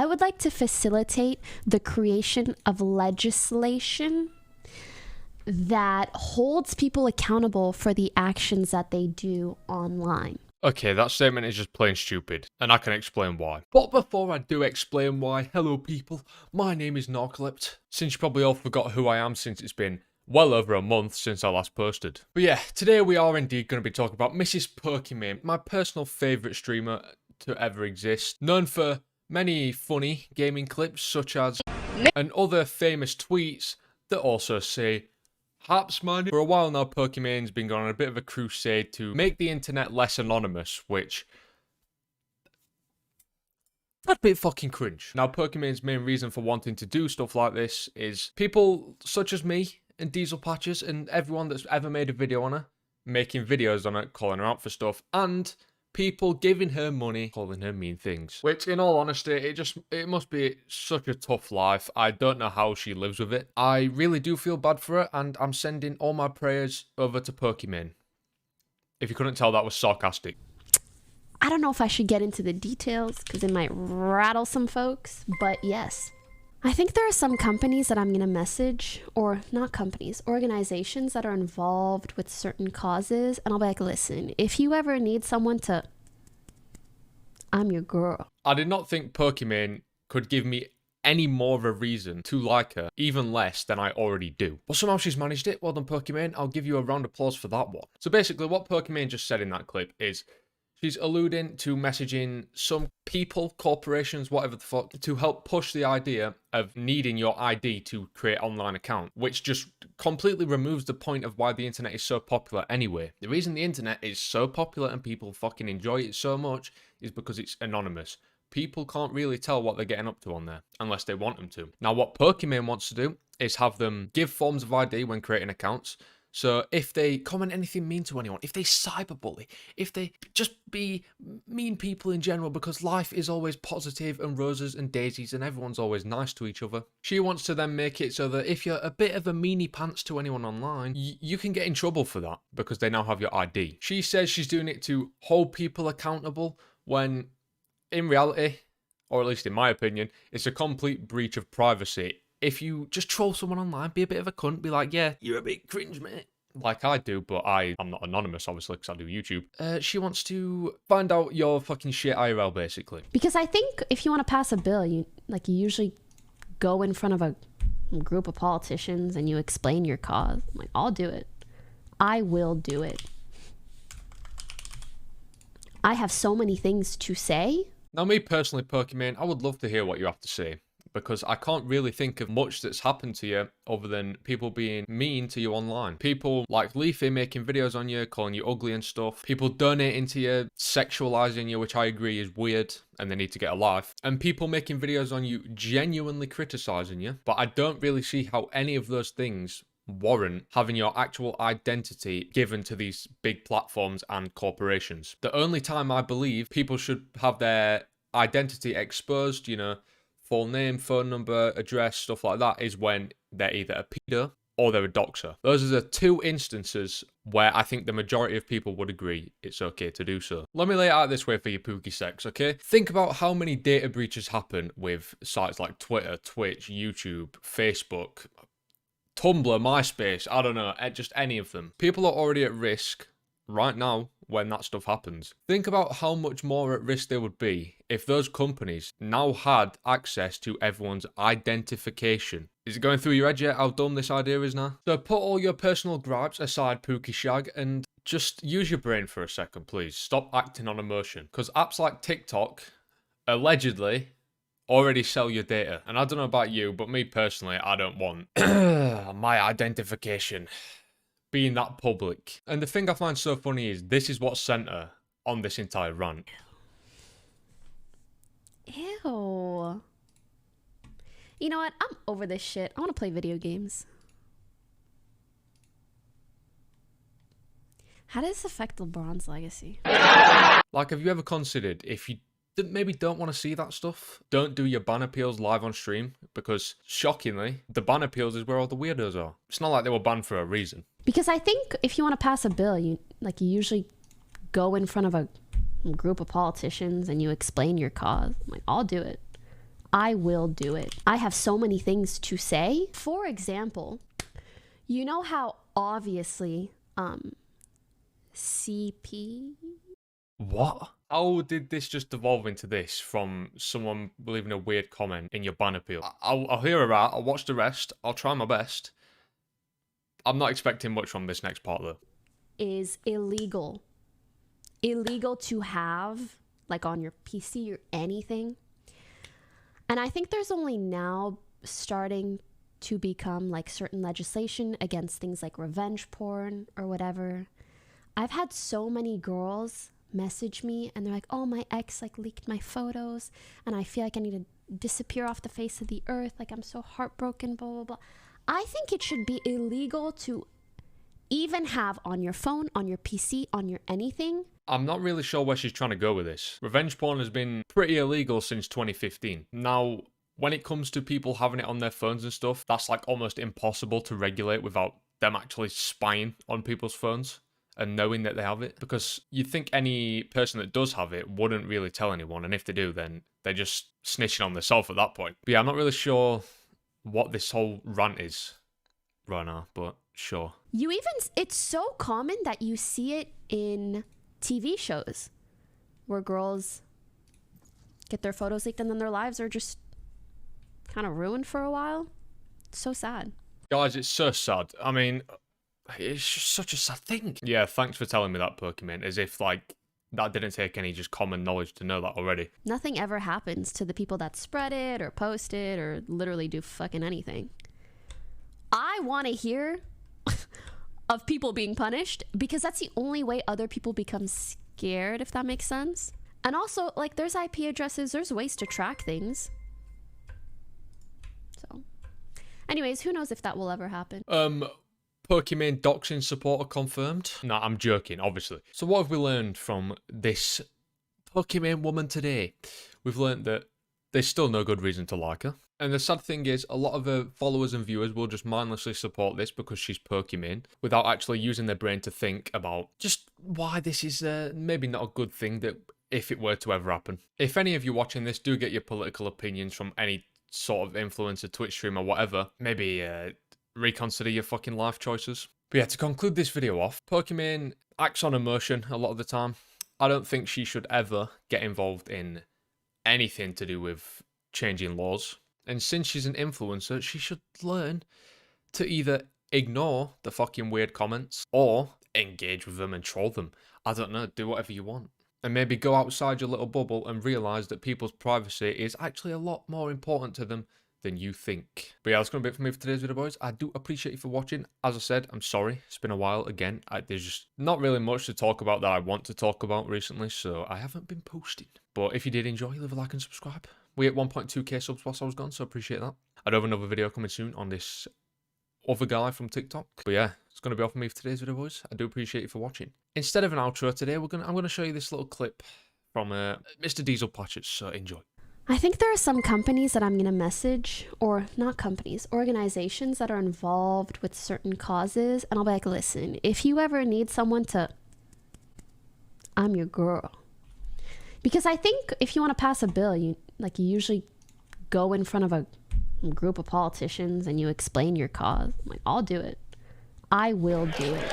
I would like to facilitate the creation of legislation that holds people accountable for the actions that they do online. Okay, that statement is just plain stupid, and I can explain why. But before I do explain why, hello people, my name is Narcoleptic. Since you probably all forgot who I am since it's been well over a month since I last posted. But yeah, today we are indeed going to be talking about Mrs. Pokimane, my personal favourite streamer to ever exist, known for many funny gaming clips such as and other famous tweets that also say Haps man. For a while now, Pokimane's been going on a bit of a crusade to make the internet less anonymous, which that's a bit fucking cringe. Now, Pokimane's main reason for wanting to do stuff like this is people such as me and Diesel Patches and everyone that's ever made a video on her, making videos on it, calling her out for stuff, and people giving her money, calling her mean things. Which, in all honesty, it must be such a tough life. I don't know how she lives with it. I really do feel bad for her, and I'm sending all my prayers over to Pokimane. If you couldn't tell, that was sarcastic. I don't know if I should get into the details because it might rattle some folks, but yes. I think there are some companies that I'm going to message, or not companies, organizations that are involved with certain causes, and I'll be like, listen, if you ever need someone to, I'm your girl. I did not think Pokimane could give me any more of a reason to like her, even less than I already do. But somehow she's managed it. Well done, Pokimane. I'll give you a round of applause for that one. So basically, what Pokimane just said in that clip is she's alluding to messaging some people, corporations, whatever the fuck, to help push the idea of needing your ID to create an online account, which just completely removes the point of why the internet is so popular anyway. The reason the internet is so popular and people fucking enjoy it so much is because it's anonymous. People can't really tell what they're getting up to on there, unless they want them to. Now, what Pokimane wants to do is have them give forms of ID when creating accounts. So if they comment anything mean to anyone, if they cyberbully, if they just be mean people in general, because life is always positive and roses and daisies and everyone's always nice to each other, she wants to then make it so that if you're a bit of a meanie pants to anyone online, you can get in trouble for that because they now have your ID. She says she's doing it to hold people accountable when in reality, or at least in my opinion, it's a complete breach of privacy. If you just troll someone online, be a bit of a cunt, be like, yeah, you're a bit cringe, mate. Like I do, but I'm not anonymous, obviously, because I do YouTube. She wants to find out your fucking shit IRL, basically. Because I think if you want to pass a bill, you usually go in front of a group of politicians and you explain your cause. I'm like, I'll do it. I will do it. I have so many things to say. Now, me personally, Pokimane, I would love to hear what you have to say, because I can't really think of much that's happened to you other than people being mean to you online. People like Leafy making videos on you, calling you ugly and stuff. People donating to you, sexualizing you, which I agree is weird and they need to get a life. And people making videos on you, genuinely criticizing you. But I don't really see how any of those things warrant having your actual identity given to these big platforms and corporations. The only time I believe people should have their identity exposed, you know, full name, phone number, address, stuff like that, is when they're either a pedo or they're a doxer. Those are the two instances where I think the majority of people would agree it's okay to do so. Let me lay it out this way for you Pookie sex, okay? Think about how many data breaches happen with sites like Twitter, Twitch, YouTube, Facebook, Tumblr, MySpace, I don't know, just any of them. People are already at risk right now when that stuff happens. Think about how much more at risk they would be if those companies now had access to everyone's identification. Is it going through your head yet how dumb this idea is now? So put all your personal gripes aside, Pookie Shag, and just use your brain for a second, please. Stop acting on emotion. Because apps like TikTok, allegedly, already sell your data. And I don't know about you, but me personally, I don't want my identification being that public. And the thing I find so funny is this is what sent her on this entire rant. Ew. You know what? I'm over this shit. I want to play video games. How does this affect LeBron's legacy? Like, have you ever considered if you maybe don't want to see that stuff, don't do your ban appeals live on stream, because shockingly, the ban appeals is where all the weirdos are. It's not like they were banned for a reason. Because I think if you want to pass a bill, you usually go in front of a group of politicians and you explain your cause. I'm like, I'll do it. I will do it. I have so many things to say. For example, you know how obviously CP. What? How did this just evolve into this from someone leaving a weird comment in your ban appeal? I'll hear her out, I'll watch the rest, I'll try my best. I'm not expecting much from this next part though. Is illegal. Illegal to have, like on your PC or anything. And I think there's only now starting to become like certain legislation against things like revenge porn or whatever. I've had so many girls message me and they're like, oh, my ex like leaked my photos and I feel like I need to disappear off the face of the earth. Like I'm so heartbroken, blah, blah, blah. I think it should be illegal to even have on your phone, on your PC, on your anything. I'm not really sure where she's trying to go with this. Revenge porn has been pretty illegal since 2015. Now, when it comes to people having it on their phones and stuff, that's like almost impossible to regulate without them actually spying on people's phones and knowing that they have it. Because you'd think any person that does have it wouldn't really tell anyone. And if they do, then they're just snitching on themselves at that point. But yeah, I'm not really sure what this whole rant is right now, but sure. It's so common that you see it in TV shows where girls get their photos leaked and then their lives are just kind of ruined for a while. It's so sad. Guys, it's so sad. I mean, it's just such a sad thing. Yeah, thanks for telling me that, Pokimane, as if like that didn't take any just common knowledge to know that already. Nothing ever happens to the people that spread it or post it or literally do fucking anything. I want to hear of people being punished because that's the only way other people become scared, if that makes sense. And also, like, there's IP addresses, there's ways to track things. So, anyways, who knows if that will ever happen. Pokimane doxing supporter confirmed. No, I'm joking, obviously. So what have we learned from this Pokimane woman today? We've learned that there's still no good reason to like her. And the sad thing is, a lot of her followers and viewers will just mindlessly support this because she's Pokimane, without actually using their brain to think about just why this is maybe not a good thing that if it were to ever happen. If any of you watching this do get your political opinions from any sort of influencer, Twitch stream or whatever, maybe reconsider your fucking life choices. But yeah, to conclude this video off, Pokimane acts on emotion a lot of the time. I don't think she should ever get involved in anything to do with changing laws. And since she's an influencer, she should learn to either ignore the fucking weird comments or engage with them and troll them. I don't know, do whatever you want. And maybe go outside your little bubble and realise that people's privacy is actually a lot more important to them than you think. But yeah, that's going to be it for me for today's video, boys. I do appreciate you for watching. As I said, I'm sorry. It's been a while again. There's just not really much to talk about that I want to talk about recently, so I haven't been posting. But if you did enjoy, leave a like and subscribe. We hit 1.2k subs whilst I was gone, so appreciate that. I do have another video coming soon on this other guy from TikTok. But yeah, it's going to be all for me for today's video, boys. I do appreciate you for watching. Instead of an outro today, I'm going to show you this little clip from Mr. Diesel Patches, so enjoy. I think there are some companies that I'm going to message, or not companies, organizations that are involved with certain causes. And I'll be like, listen, if you ever need someone to, I'm your girl. Because I think if you want to pass a bill, you usually go in front of a group of politicians and you explain your cause. I'm like, I'll do it. I will do it.